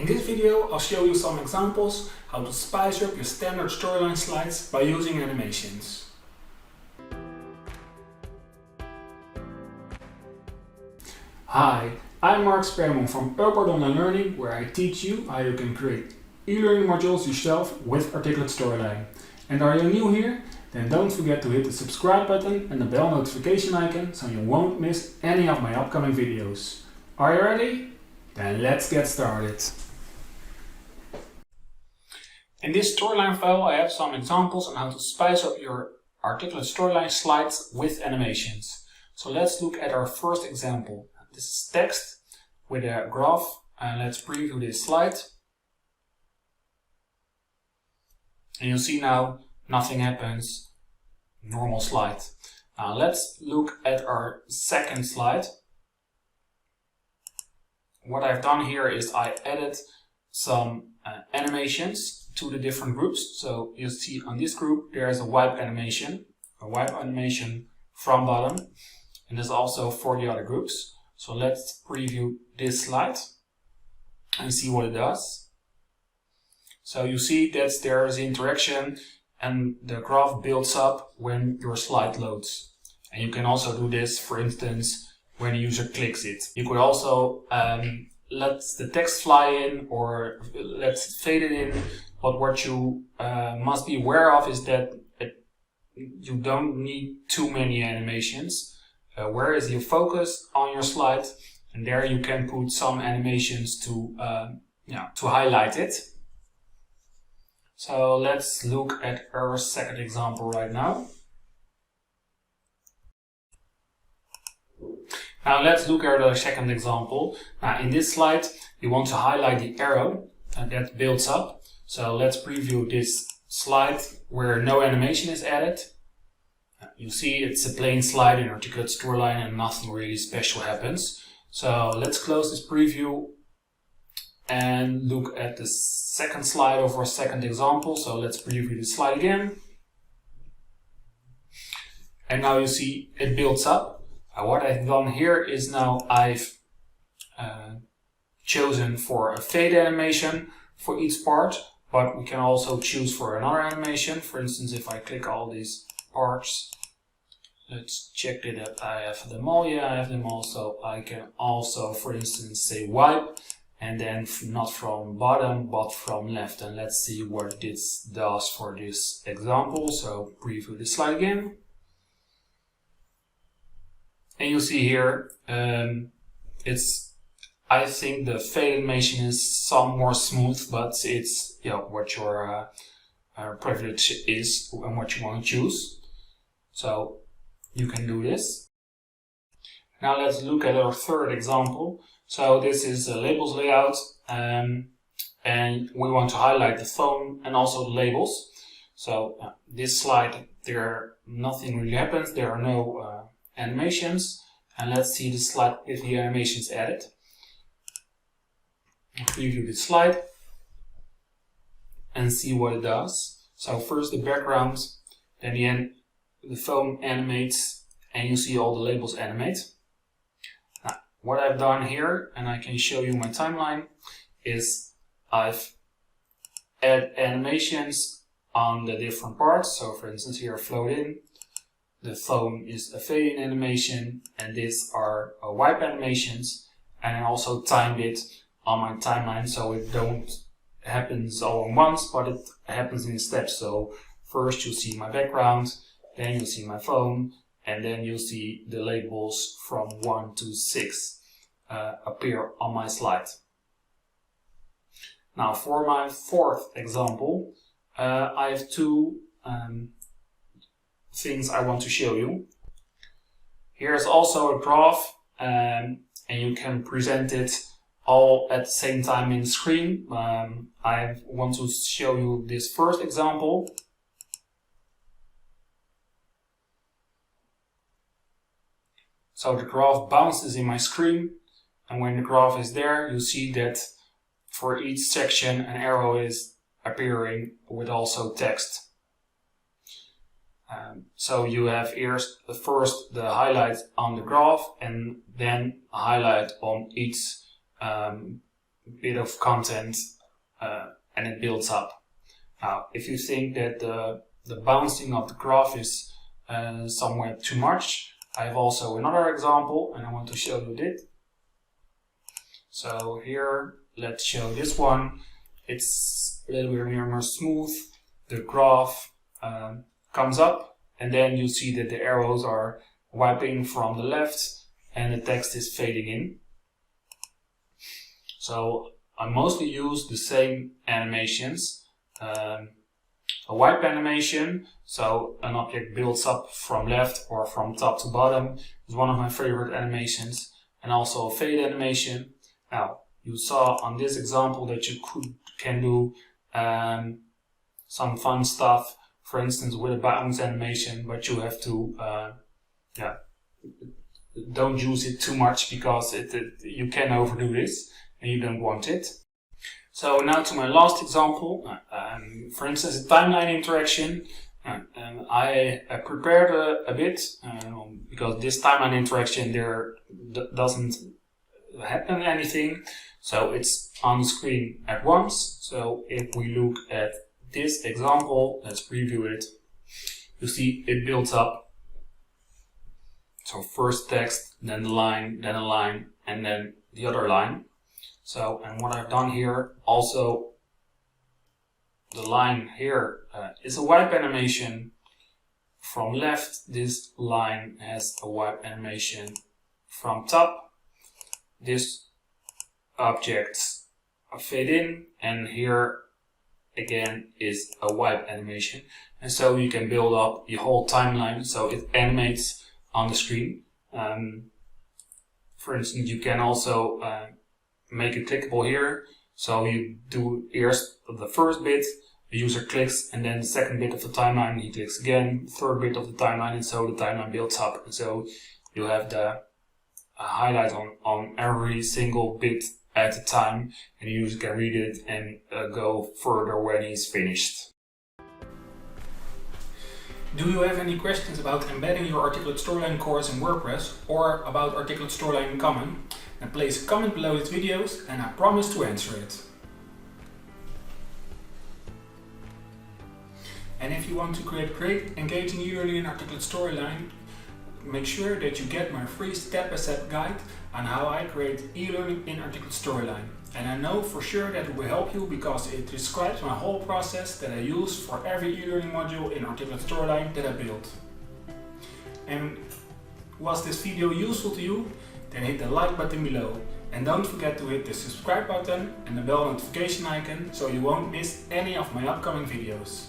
In this video I'll show you some examples how to spice up your standard storyline slides by using animations. Hi, I'm Spermon from Elearning, where I teach you how you can create e-learning modules yourself with Articulate Storyline. And are you new here? Then don't forget to hit the subscribe button and the bell notification icon so you won't miss any of my upcoming videos. Are you ready? Then let's get started. In this storyline file I have some examples on how to spice up your Articulate Storyline slides with animations. So let's look at our first example. This is text with a graph, and let's preview this slide. And you'll see now nothing happens, normal slide. Let's look at our second slide. What I've done here is I added some animations to the different groups. So you see on this group there is a wipe animation from bottom, and there's also for the other groups. So let's preview this slide and see what it does. So you see that there is interaction and the graph builds up when your slide loads. And you can also do this, for instance, when a user clicks it. You could also let the text fly in, or let's fade it in. But what you must be aware of is that you don't need too many animations. Whereas you focus on your slide, and there you can put some animations to highlight it. So let's look at our second example right now. Now let's look at our second example. Now in this slide you want to highlight the arrow that builds up. So let's preview this slide where no animation is added. You see it's a plain slide in Articulate Storyline and nothing really special happens. So let's close this preview and look at the second slide of our second example. So let's preview the slide again. And now you see it builds up. What I've done here is now I've chosen for a fade animation for each part, but we can also choose for another animation. For instance, if I click all these parts, let's check that I have them all. Yeah, I have them all. So I can also, for instance, say wipe, and then not from bottom, but from left. And let's see what this does for this example. So preview the slide again. And you see here, I think the fade animation is some more smooth, but it's what your privilege is and what you want to choose. So you can do this. Now let's look at our third example. So this is a labels layout, and we want to highlight the phone and also the labels. So this slide, nothing really happens. There are no animations. And let's see the slide with the animations added. I'll preview the slide and see what it does. So first the background, then the end. The phone animates, and you see all the labels animate. Now, what I've done here, and I can show you my timeline, is I've added animations on the different parts. So for instance here, float in, the phone is a fade in animation, and these are wipe animations, and I also timed it on my timeline so it don't happens all at once, but it happens in steps. So first you see my background, then you'll see my phone, and then you'll see the labels from 1 to 6 appear on my slide. Now for my fourth example, I have two things I want to show you. Here's also a graph, and you can present it all at the same time in the screen. I want to show you this first example. So the graph bounces in my screen, and when the graph is there, you see that for each section an arrow is appearing with also text. So you have here first the highlight on the graph, and then a highlight on each bit of content and it builds up. Now, if you think that the bouncing of the graph is somewhere too much, I have also another example and I want to show you it. So here, let's show this one. It's a little bit more smooth. The graph comes up and then you see that the arrows are wiping from the left and the text is fading in. So I mostly use the same animations. A wipe animation, so an object builds up from left or from top to bottom, is one of my favorite animations, and also a fade animation. Now, you saw on this example that you can do some fun stuff, for instance with a bounce animation, but you have to don't use it too much because you can overdo this and you don't want it. So now to my last example, for instance a timeline interaction. I prepared a bit because this timeline interaction there doesn't happen anything, so it's on the screen at once. So if we look at this example, let's preview it, you see it builds up. So first text, then a line, and then the other line. So, and what I've done here, also the line here is a wipe animation from left. This line has a wipe animation from top. This objects fade in, and here again is a wipe animation. And so you can build up the whole timeline so it animates on the screen. For instance, you can also make it clickable here. So you do first the first bit, the user clicks, and then the second bit of the timeline he clicks again, third bit of the timeline, and so the timeline builds up. And so you have the highlight on every single bit at a time, and the user can read it and go further when he's finished. Do you have any questions about embedding your Articulate Storyline course in WordPress or about Articulate Storyline in Common? Then place a comment below these videos and I promise to answer it. And if you want to create great, engaging e-learning in Articulate Storyline, make sure that you get my free step-by-step guide on how I create e-learning in Articulate Storyline. And I know for sure that it will help you because it describes my whole process that I use for every e-learning module in Articulate Storyline that I built. And was this video useful to you? Then hit the like button below. And don't forget to hit the subscribe button and the bell notification icon so you won't miss any of my upcoming videos.